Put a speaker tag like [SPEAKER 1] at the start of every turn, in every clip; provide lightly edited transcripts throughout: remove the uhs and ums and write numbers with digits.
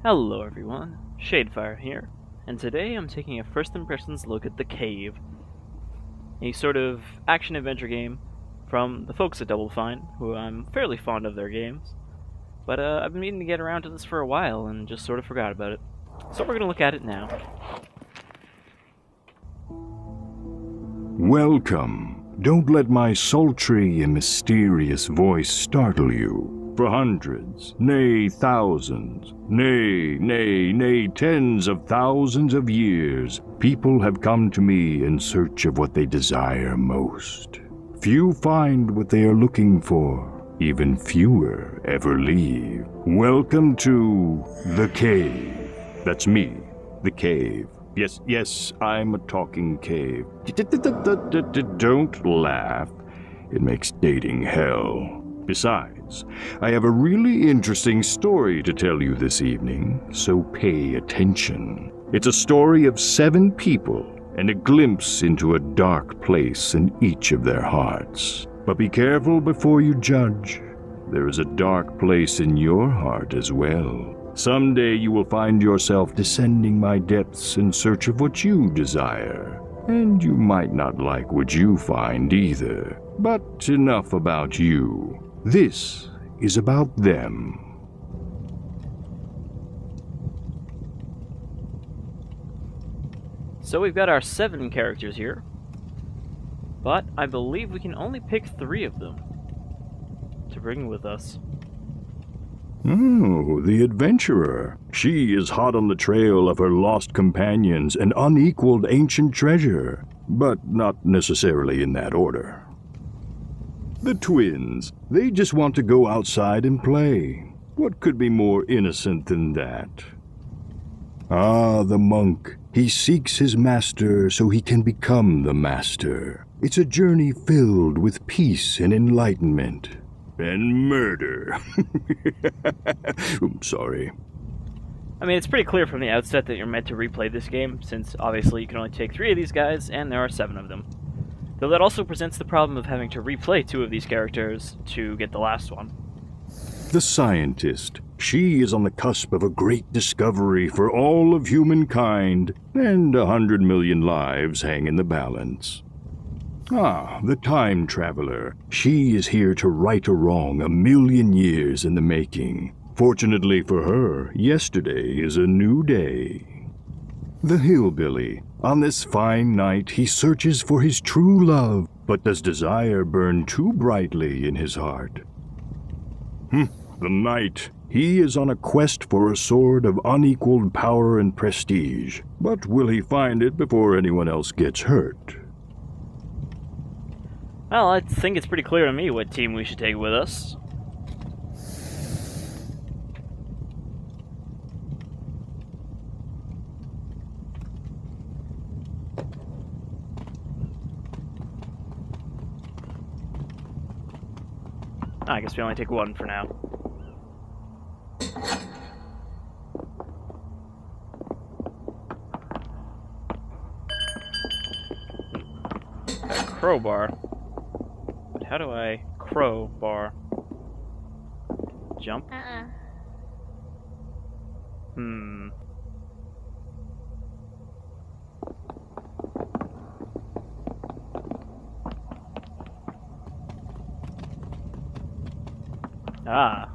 [SPEAKER 1] Hello everyone, Shadefire here, and today I'm taking a first impressions look at The Cave, a sort of action-adventure game from the folks at Double Fine, who I'm fairly fond of their games, but I've been meaning to get around to this for a while and just sort of forgot about it. So we're going to look at it now.
[SPEAKER 2] Welcome. Don't let my sultry and mysterious voice startle you. For hundreds, nay thousands, nay tens of thousands of years, people have come to me in search of what they desire most. Few find what they are looking for, even fewer ever leave. Welcome to The Cave. That's me, The Cave. Yes, I'm a talking cave. Don't laugh. It makes dating hell. Besides, I have a really interesting story to tell you this evening, so pay attention. It's a story of 7 people and a glimpse into a dark place in each of their hearts. But be careful before you judge. There is a dark place in your heart as well. Someday you will find yourself descending my depths in search of what you desire. And you might not like what you find either. But enough about you. This is about them.
[SPEAKER 1] So we've got our 7 characters here, but I believe we can only pick 3 of them to bring with us.
[SPEAKER 2] Oh, the adventurer. She is hot on the trail of her lost companions and unequaled ancient treasure, but not necessarily in that order. The twins. They just want to go outside and play. What could be more innocent than that? Ah, the monk. He seeks his master so he can become the master. It's a journey filled with peace and enlightenment. And murder. I'm sorry.
[SPEAKER 1] I mean, it's pretty clear from the outset that you're meant to replay this game, since obviously you can only take 3 of these guys, and there are 7 of them. Though that also presents the problem of having to replay 2 of these characters to get the last one.
[SPEAKER 2] The scientist. She is on the cusp of a great discovery for all of humankind, and 100 million lives hang in the balance. Ah, the time traveler. She is here to right a wrong 1,000,000 years in the making. Fortunately for her, yesterday is a new day. The hillbilly. On this fine night, he searches for his true love, but does desire burn too brightly in his heart? The knight. He is on a quest for a sword of unequaled power and prestige, but will he find it before anyone else gets hurt?
[SPEAKER 1] Well, I think it's pretty clear to me what team we should take with us. I guess we only take 1 for now. Got a crowbar. But how do I crowbar? Jump? Ah.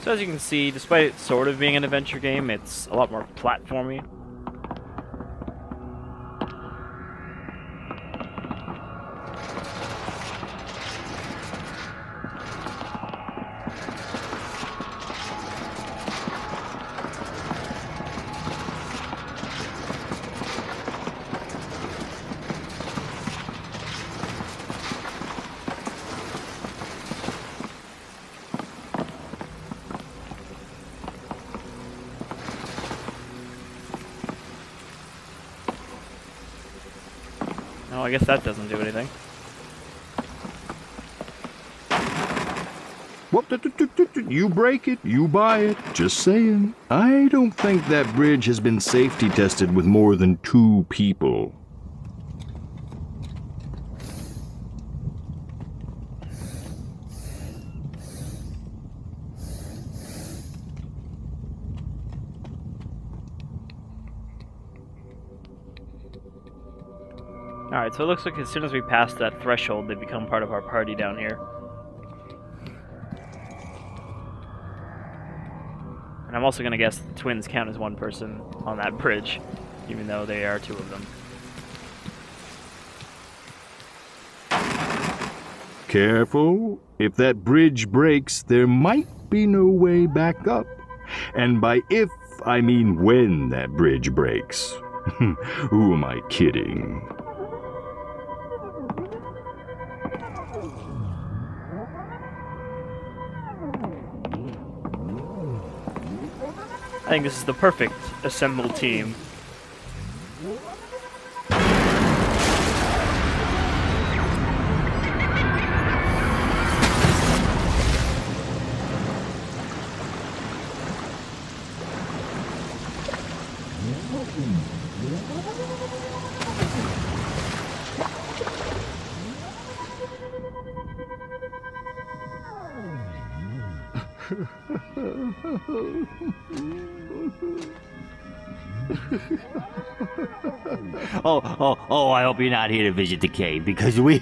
[SPEAKER 1] So as you can see, despite it sort of being an adventure game, it's a lot more platformy. Oh, I guess that doesn't do anything.
[SPEAKER 2] Whoop, you break it, you buy it. Just saying. I don't think that bridge has been safety tested with more than 2 people.
[SPEAKER 1] Alright, so it looks like as soon as we pass that threshold, they become part of our party down here. And I'm also going to guess the twins count as 1 person on that bridge, even though they are 2 of them.
[SPEAKER 2] Careful. If that bridge breaks, there might be no way back up. And by if, I mean when that bridge breaks. Who am I kidding?
[SPEAKER 1] I think this is the perfect assembled team.
[SPEAKER 3] Oh, I hope you're not here to visit the cave, because we're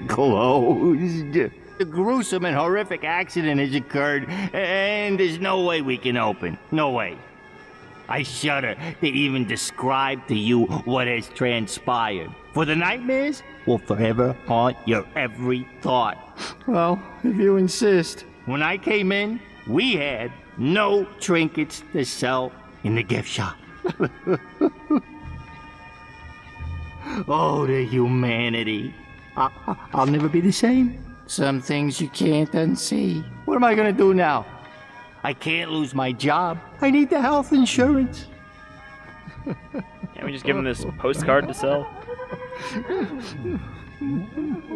[SPEAKER 3] closed. A gruesome and horrific accident has occurred, and there's no way we can open. No way. I shudder to even describe to you what has transpired. For the nightmares will forever haunt your every thought. Well, if you insist. When I came in, we had no trinkets to sell in the gift shop. Oh, the humanity. I'll never be the same. Some things you can't unsee. What am I gonna do now? I can't lose my job. I need the health insurance.
[SPEAKER 1] Can't we just give them this postcard to sell?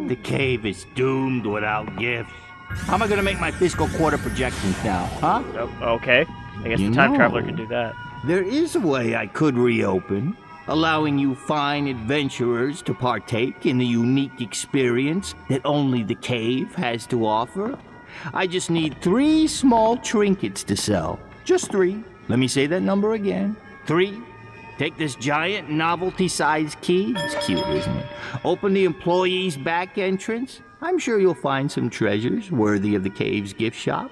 [SPEAKER 3] The cave is doomed without gifts. How am I gonna make my fiscal quarter projections now, huh?
[SPEAKER 1] Oh, okay. I guess the time traveler can do that.
[SPEAKER 3] There is a way I could reopen, allowing you fine adventurers to partake in the unique experience that only the cave has to offer. I just need 3 small trinkets to sell. Just 3. Let me say that number again. 3. Take this giant novelty-sized key. It's cute, isn't it? Open the employee's back entrance. I'm sure you'll find some treasures worthy of the cave's gift shop.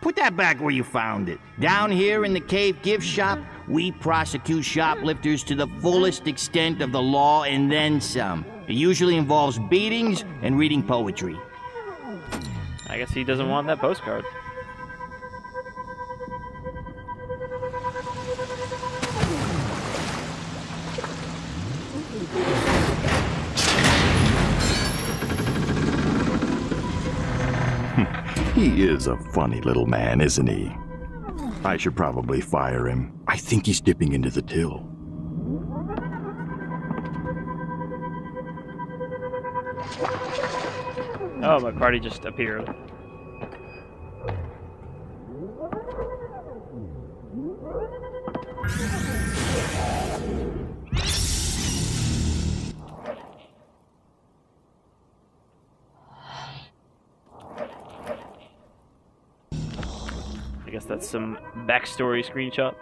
[SPEAKER 3] Put that back where you found it. Down here in the cave gift shop, we prosecute shoplifters to the fullest extent of the law and then some. It usually involves beatings and reading poetry.
[SPEAKER 1] I guess he doesn't want that postcard.
[SPEAKER 2] He is a funny little man, isn't he? I should probably fire him. I think he's dipping into the till.
[SPEAKER 1] Oh, my party just appeared. I guess that's some backstory screenshots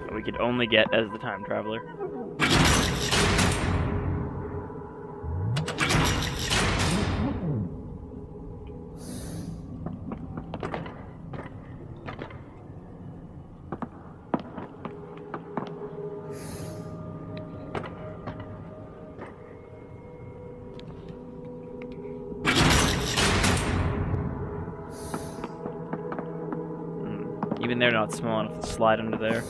[SPEAKER 1] that we could only get as the time traveler. Even they're not small enough to slide under there.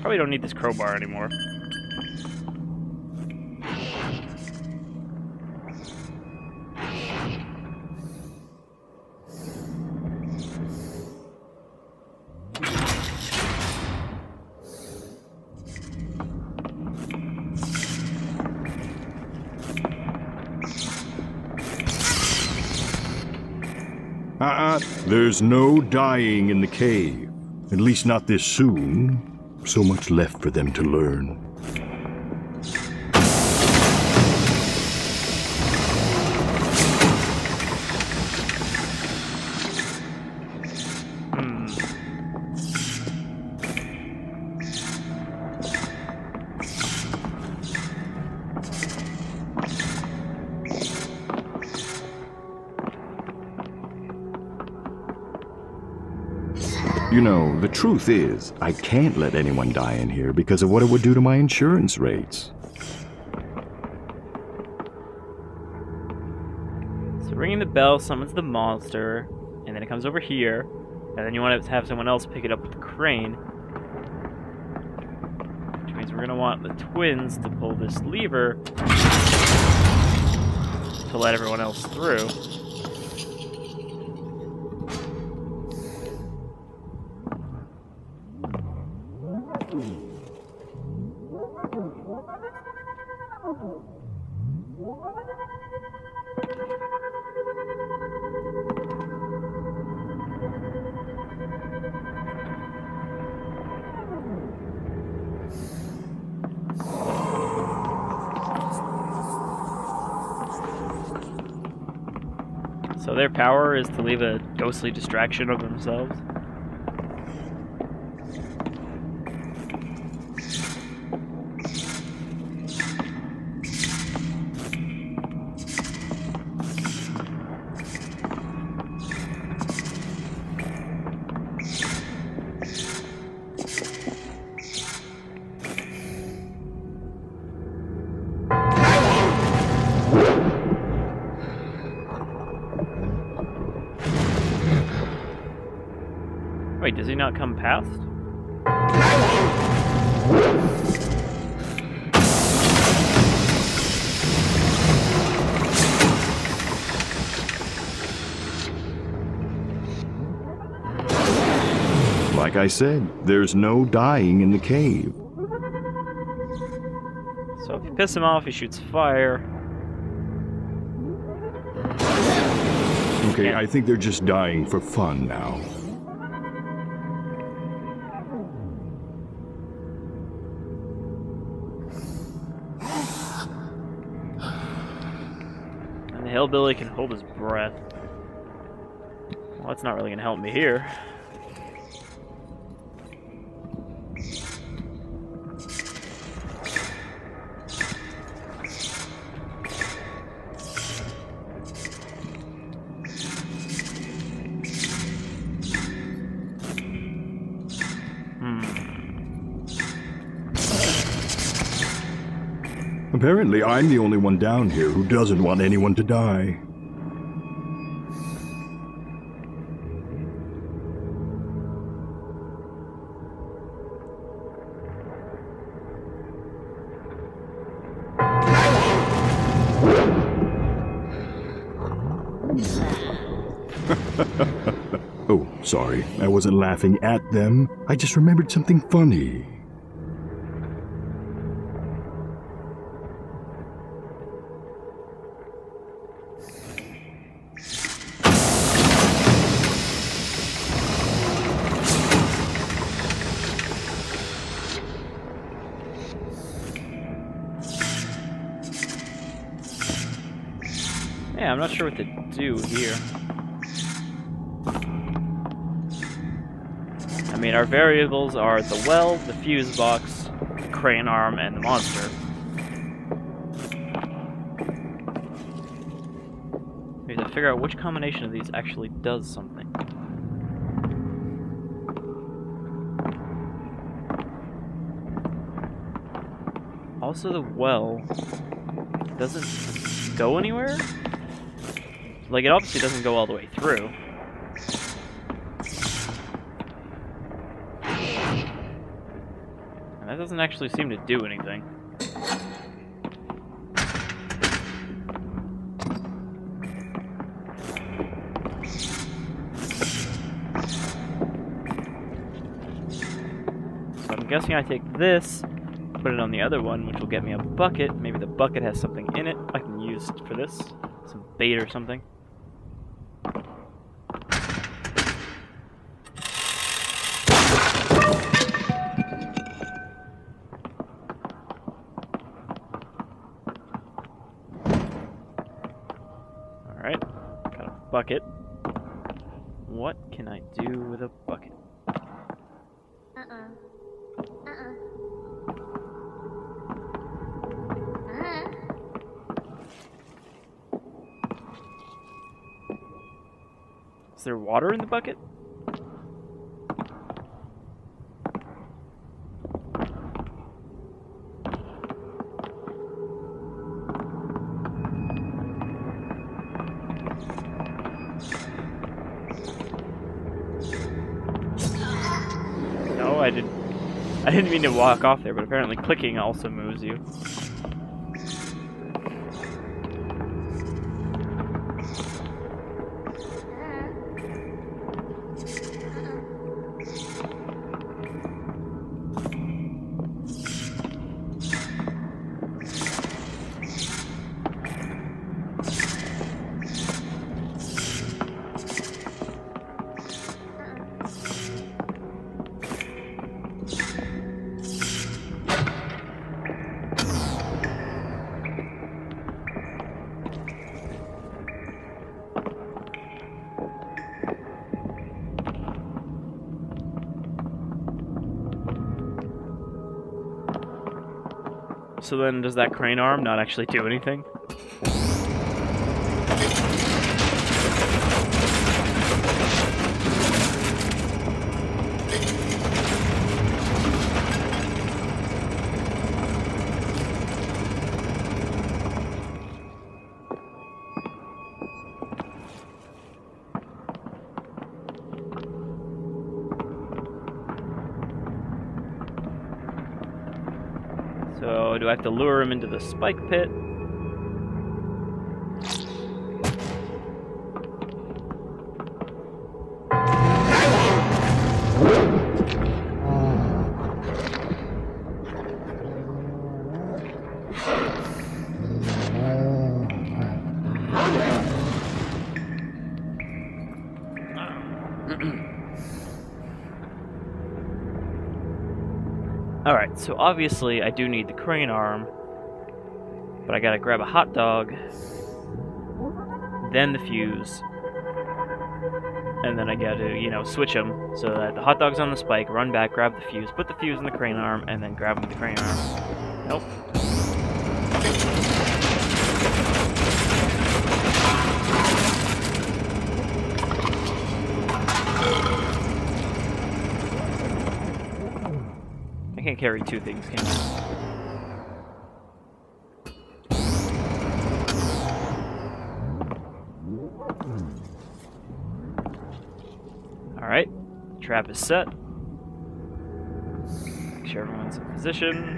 [SPEAKER 1] Probably don't need this crowbar anymore.
[SPEAKER 2] There's no dying in the cave. At least not this soon. So much left for them to learn. You know, the truth is, I can't let anyone die in here because of what it would do to my insurance rates.
[SPEAKER 1] So ringing the bell summons the monster, and then it comes over here, and then you want to have someone else pick it up with the crane. Which means we're going to want the twins to pull this lever to let everyone else through. So their power is to leave a ghostly distraction of themselves. Wait, does he not come past?
[SPEAKER 2] Like I said, there's no dying in the cave.
[SPEAKER 1] So if you piss him off, he shoots fire.
[SPEAKER 2] Okay, I think they're just dying for fun now.
[SPEAKER 1] And the hillbilly can hold his breath. Well, that's not really going to help me here.
[SPEAKER 2] Apparently, I'm the only one down here who doesn't want anyone to die. Oh, sorry. I wasn't laughing at them. I just remembered something funny.
[SPEAKER 1] Yeah, I'm not sure what to do here. I mean, our variables are the well, the fuse box, the crane arm, and the monster. We have to figure out which combination of these actually does something. Also, the well doesn't go anywhere? Like, it obviously doesn't go all the way through. That doesn't actually seem to do anything. So I'm guessing I take this, put it on the other one, which will get me a bucket. Maybe the bucket has something in it I can use for this. Some bait or something. Alright, got a bucket. What can I do with a bucket? Is there water in the bucket? No, I didn't mean to walk off there, but apparently clicking also moves you. So then, does that crane arm not actually do anything? So, do I have to lure him into the spike pit? Alright, so obviously I do need the crane arm, but I gotta grab a hot dog, then the fuse, and then I gotta, you know, switch them so that the hot dog's on the spike, run back, grab the fuse, put the fuse in the crane arm, and then grab him with the crane arm. Nope. I can't carry two things, can I? Alright, trap is set. Make sure everyone's in position.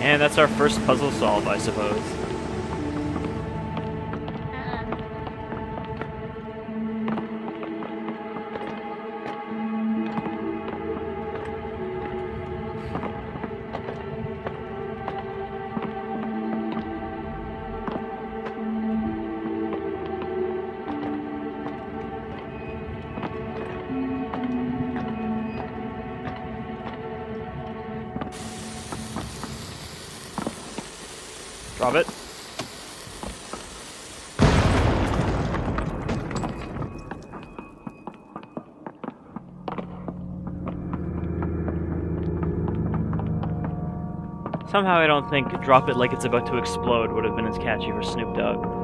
[SPEAKER 1] And that's our first puzzle solved, I suppose. Drop it. Somehow I don't think drop it like it's about to explode would have been as catchy for Snoop Dogg.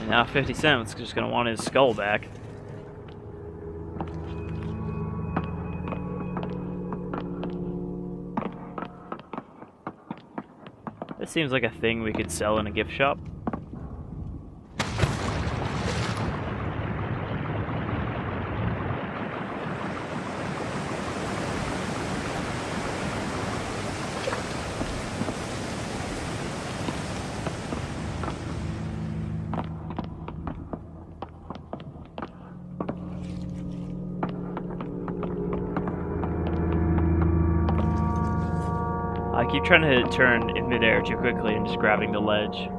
[SPEAKER 1] Now 50 Cent's just gonna want his skull back. This seems like a thing we could sell in a gift shop. I keep trying to turn in midair too quickly and just grabbing the ledge.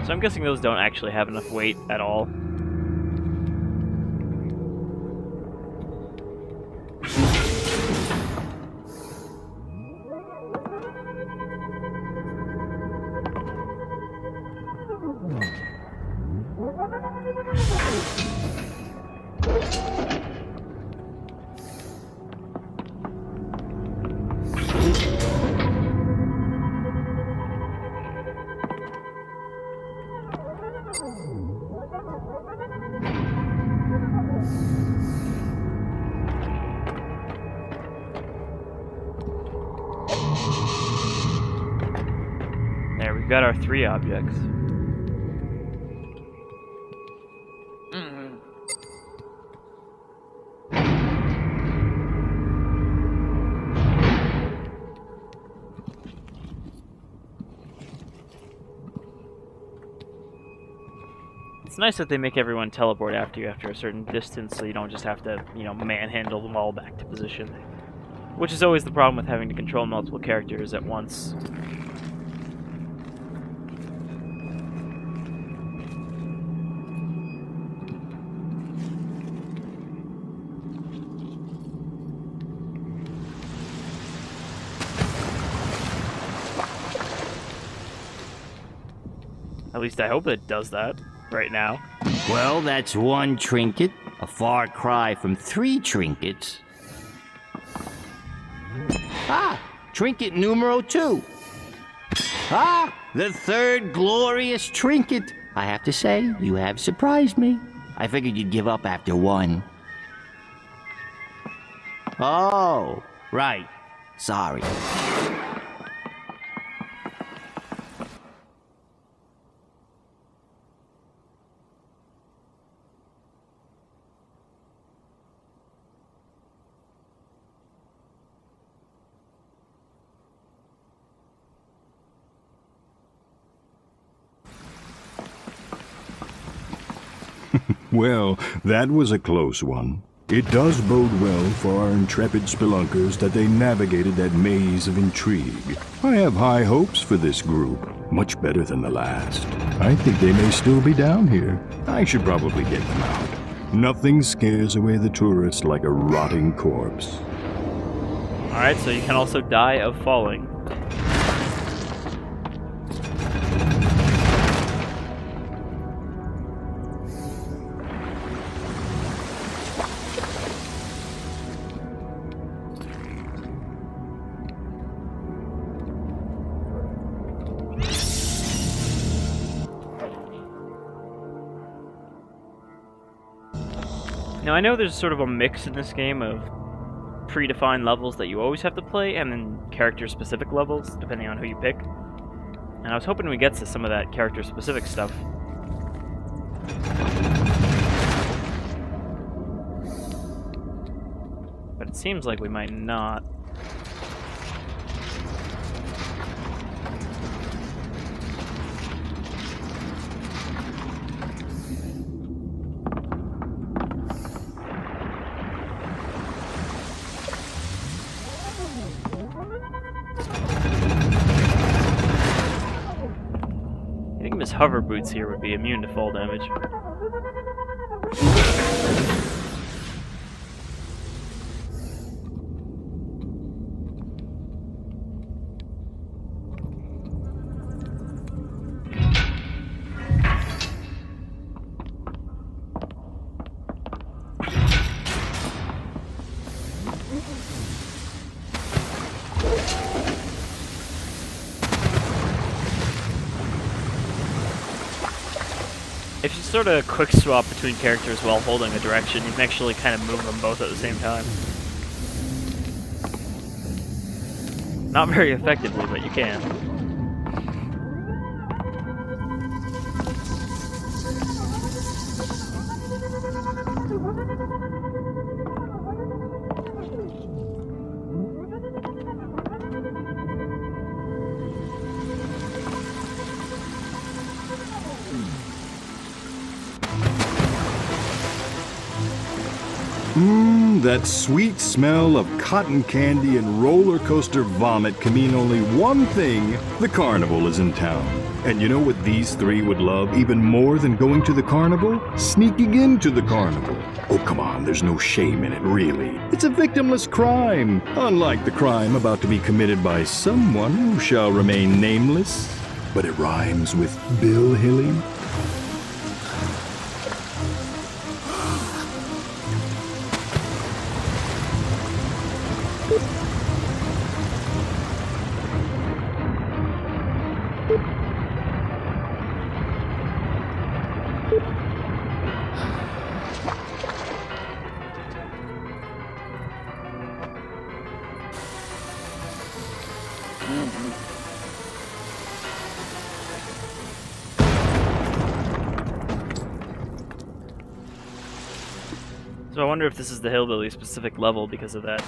[SPEAKER 1] So I'm guessing those don't actually have enough weight at all. There, we've got our 3 objects. It's nice that they make everyone teleport after you after a certain distance, so you don't just have to, you know, manhandle them all back to position. Which is always the problem with having to control multiple characters at once. At least I hope it does that right now.
[SPEAKER 3] Well, that's 1 trinket, a far cry from 3 trinkets. Ah, trinket numero 2. Ah, the 3rd glorious trinket. I have to say, you have surprised me. I figured you'd give up after 1. Oh, right. Sorry.
[SPEAKER 2] Well, that was a close one. It does bode well for our intrepid spelunkers that they navigated that maze of intrigue. I have high hopes for this group, much better than the last. I think they may still be down here. I should probably get them out. Nothing scares away the tourist like a rotting corpse.
[SPEAKER 1] Alright, so you can also die of falling. Now I know there's sort of a mix in this game of predefined levels that you always have to play and then character-specific levels, depending on who you pick. And I was hoping we get to some of that character-specific stuff. But it seems like we might not. I think his hover boots here would be immune to fall damage. If you sort of quick swap between characters while holding a direction, you can actually kind of move them both at the same time. Not very effectively, but you can.
[SPEAKER 2] That sweet smell of cotton candy and roller coaster vomit can mean only one thing: the carnival is in town. And you know what these three would love even more than going to the carnival? Sneaking into the carnival. Oh, come on, there's no shame in it, really. It's a victimless crime, unlike the crime about to be committed by someone who shall remain nameless. But it rhymes with Bill Hilly.
[SPEAKER 1] So I wonder if this is the hillbilly specific level because of that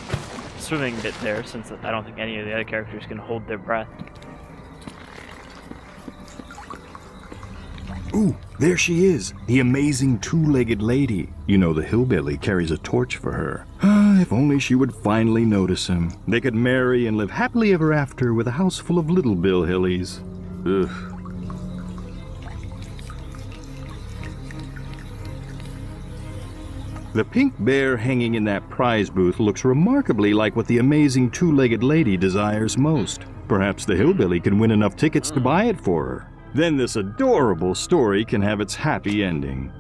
[SPEAKER 1] swimming bit there, since I don't think any of the other characters can hold their breath.
[SPEAKER 2] Ooh, there she is, the amazing two-legged lady. You know the hillbilly carries a torch for her. If only she would finally notice him. They could marry and live happily ever after with a house full of little Bill Hillies. Ugh. The pink bear hanging in that prize booth looks remarkably like what the amazing two-legged lady desires most. Perhaps the hillbilly can win enough tickets to buy it for her. Then this adorable story can have its happy ending.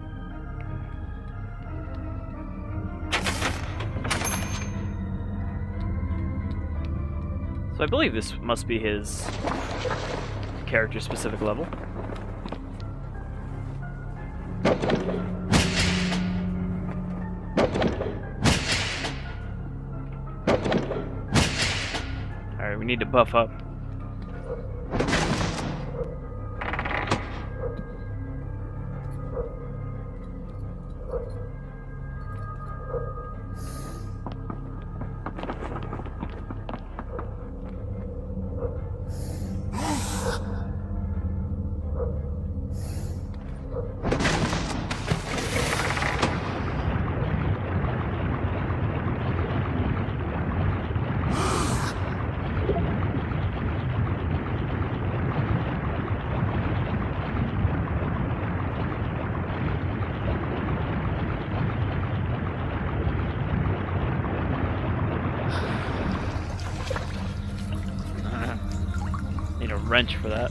[SPEAKER 1] So I believe this must be his character-specific level. Alright, we need to buff up. Need a wrench for that.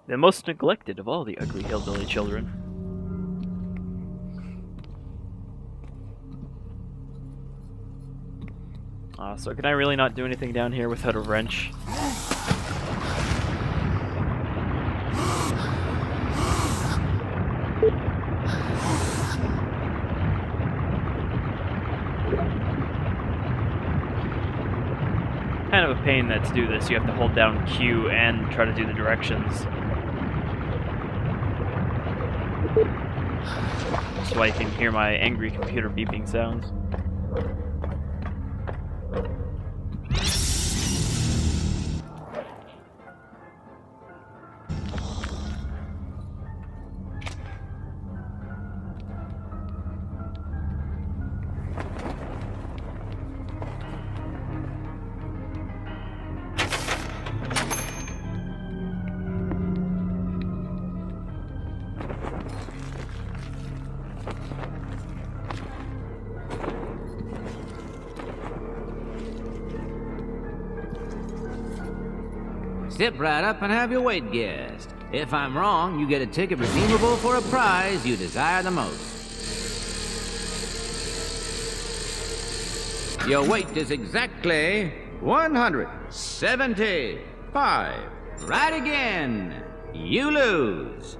[SPEAKER 1] The most neglected of all the ugly hillbilly children. So can I really not do anything down here without a wrench? Kind of a pain that to do this, you have to hold down Q and try to do the directions. That's why you can hear my angry computer beeping sounds.
[SPEAKER 4] Step right up and have your weight guessed. If I'm wrong, you get a ticket redeemable for a prize you desire the most. Your weight is exactly 175. Right again. You lose.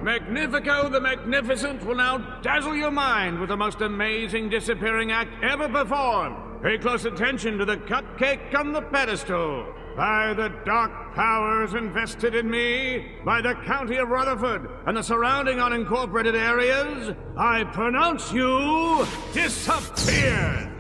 [SPEAKER 5] Magnifico the Magnificent will now dazzle your mind with the most amazing disappearing act ever performed. Pay close attention to the cupcake on the pedestal. By the dark powers invested in me, by the county of Rutherford and the surrounding unincorporated areas, I pronounce you disappeared.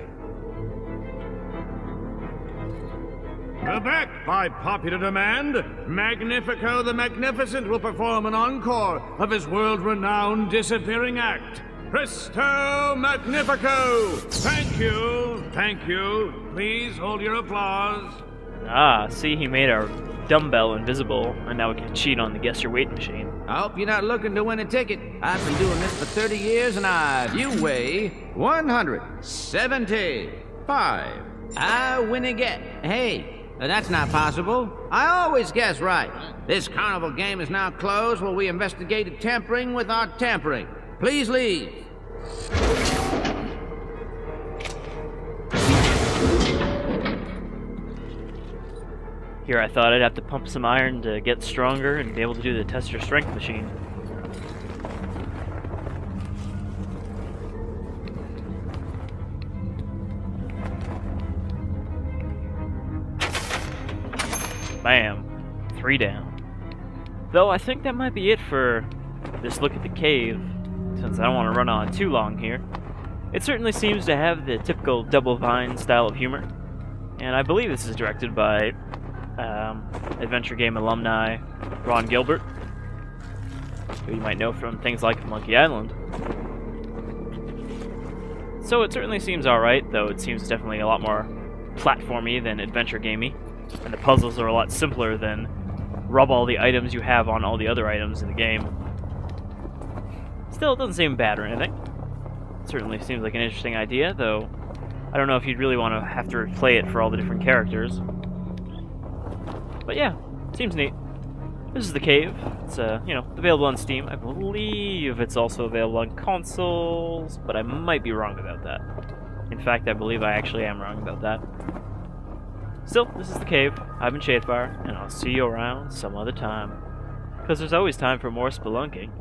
[SPEAKER 5] Quebec, by popular demand, Magnifico the Magnificent will perform an encore of his world-renowned disappearing act. Presto Magnifico! Thank you, thank you. Please hold your applause.
[SPEAKER 1] Ah, see, he made our dumbbell invisible, and now we can cheat on the guess your weight machine.
[SPEAKER 4] I hope you're not looking to win a ticket. I've been doing this for 30 years, and you weigh 175. I win again. Hey, that's not possible. I always guess right. This carnival game is now closed while we investigate tampering with our tampering. Please leave.
[SPEAKER 1] Here I thought I'd have to pump some iron to get stronger and be able to do the test your strength machine. Bam. 3 down. Though I think that might be it for this look at the cave, since I don't want to run on too long here. It certainly seems to have the typical Double Fine style of humor, and I believe this is directed by adventure game alumni Ron Gilbert, who you might know from things like Monkey Island. So it certainly seems alright, though it seems definitely a lot more platformy than adventure gamey, and the puzzles are a lot simpler than rub all the items you have on all the other items in the game. Still, it doesn't seem bad or anything. It certainly seems like an interesting idea, though I don't know if you'd really want to have to replay it for all the different characters. But yeah, seems neat. This is the cave. It's available on Steam. I believe it's also available on consoles, but I might be wrong about that. In fact, I believe I actually am wrong about that. Still, this is the cave. I've been Shadefire, and I'll see you around some other time. Because there's always time for more spelunking.